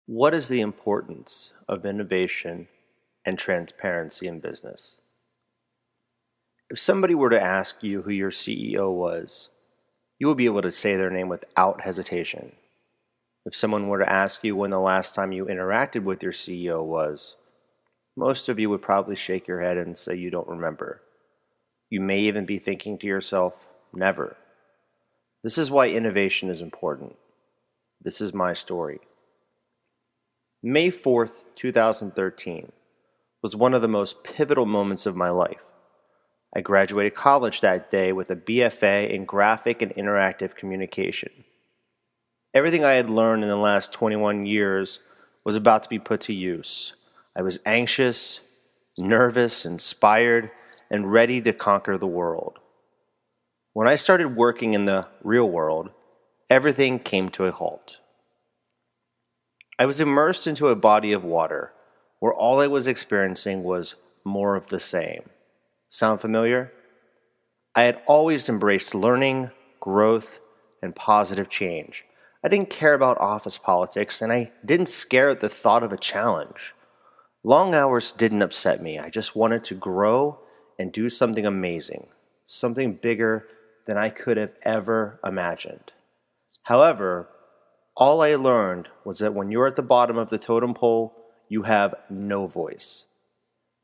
What is the importance of innovation and transparency in business? If somebody were to ask you who your CEO was, you would be able to say their name without hesitation. If someone were to ask you when the last time you interacted with your CEO was, most of you would probably shake your head and say you don't remember. You may even be thinking to yourself, never. This is why innovation is important. This is my story. May 4th, 2013 was one of the most pivotal moments of my life. I graduated college that day with a BFA in Graphic and Interactive Communication. Everything I had learned in the last 21 years was about to be put to use. I was anxious, nervous, inspired, and ready to conquer the world. When I started working in the real world, everything came to a halt. I was immersed into a body of water where all I was experiencing was more of the same. Sound familiar? I had always embraced learning, growth, and positive change. I didn't care about office politics, and I didn't scare at the thought of a challenge. Long hours didn't upset me. I just wanted to grow and do something amazing, something bigger than I could have ever imagined. However, all I learned was that when you're at the bottom of the totem pole, you have no voice.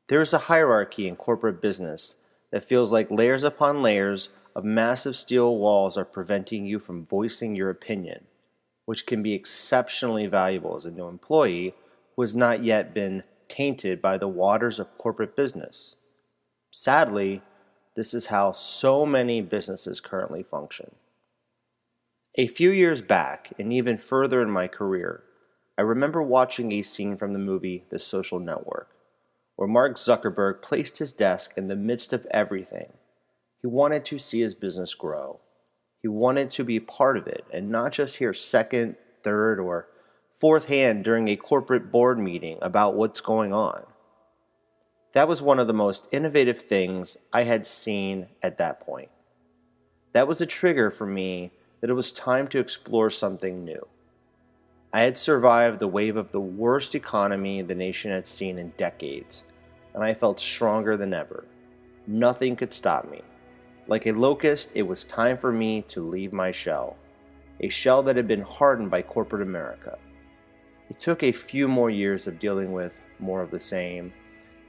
There is a hierarchy in corporate business that feels like layers upon layers of massive steel walls are preventing you from voicing your opinion, which can be exceptionally valuable as a new employee who has not yet been tainted by the waters of corporate business. Sadly, this is how so many businesses currently function. A few years back, and even further in my career, I remember watching a scene from the movie The Social Network, where Mark Zuckerberg placed his desk in the midst of everything. He wanted to see his business grow. He wanted to be part of it and not just hear second, third, or fourth hand during a corporate board meeting about what's going on. That was one of the most innovative things I had seen at that point. That was a trigger for me that it was time to explore something new. I had survived the wave of the worst economy the nation had seen in decades, and I felt stronger than ever. Nothing could stop me. Like a locust, it was time for me to leave my shell, a shell that had been hardened by corporate America. It took a few more years of dealing with more of the same.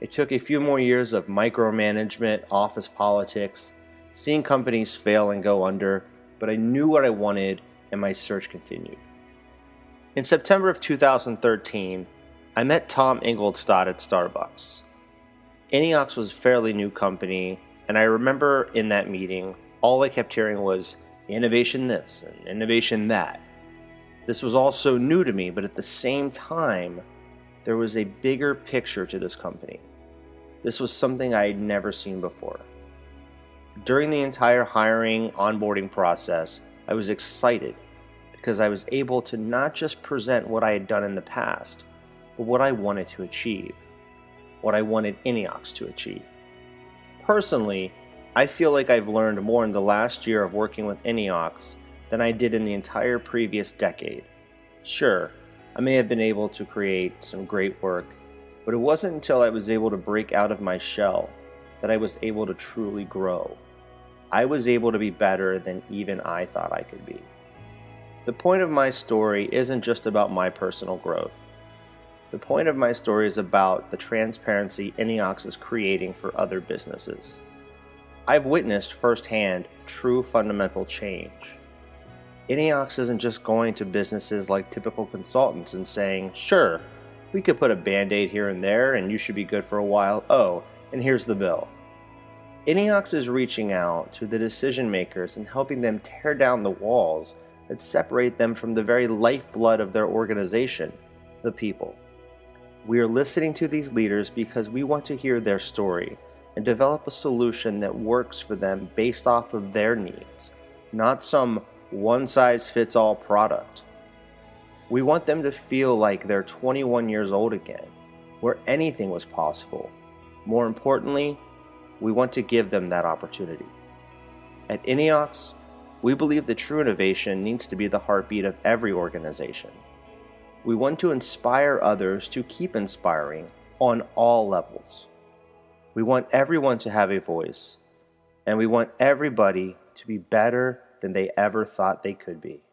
It took a few more years of micromanagement, office politics, seeing companies fail and go under, but I knew what I wanted, and my search continued. In September of 2013, I met Tom Ingolstadt at Starbucks. INNEOX was a fairly new company, and I remember in that meeting, all I kept hearing was innovation this and innovation that. This was all so new to me, but at the same time, there was a bigger picture to this company. This was something I had never seen before. During the entire hiring, onboarding process, I was excited because I was able to not just present what I had done in the past, but what I wanted to achieve, what I wanted INNEOX to achieve. Personally, I feel like I've learned more in the last year of working with INNEOX than I did in the entire previous decade. Sure, I may have been able to create some great work, but it wasn't until I was able to break out of my shell that I was able to truly grow. I was able to be better than even I thought I could be. The point of my story isn't just about my personal growth. The point of my story is about the transparency INNEOX is creating for other businesses. I've witnessed firsthand true fundamental change. INNEOX isn't just going to businesses like typical consultants and saying, sure, we could put a band-aid here and there and you should be good for a while. Oh, and here's the bill. INNEOX is reaching out to the decision makers and helping them tear down the walls that separate them from the very lifeblood of their organization, the people. We are listening to these leaders because we want to hear their story and develop a solution that works for them based off of their needs, not some one-size-fits-all product. We want them to feel like they're 21 years old again, where anything was possible. More importantly, we want to give them that opportunity. At INNEOX, we believe that true innovation needs to be the heartbeat of every organization. We want to inspire others to keep inspiring on all levels. We want everyone to have a voice, and we want everybody to be better than they ever thought they could be.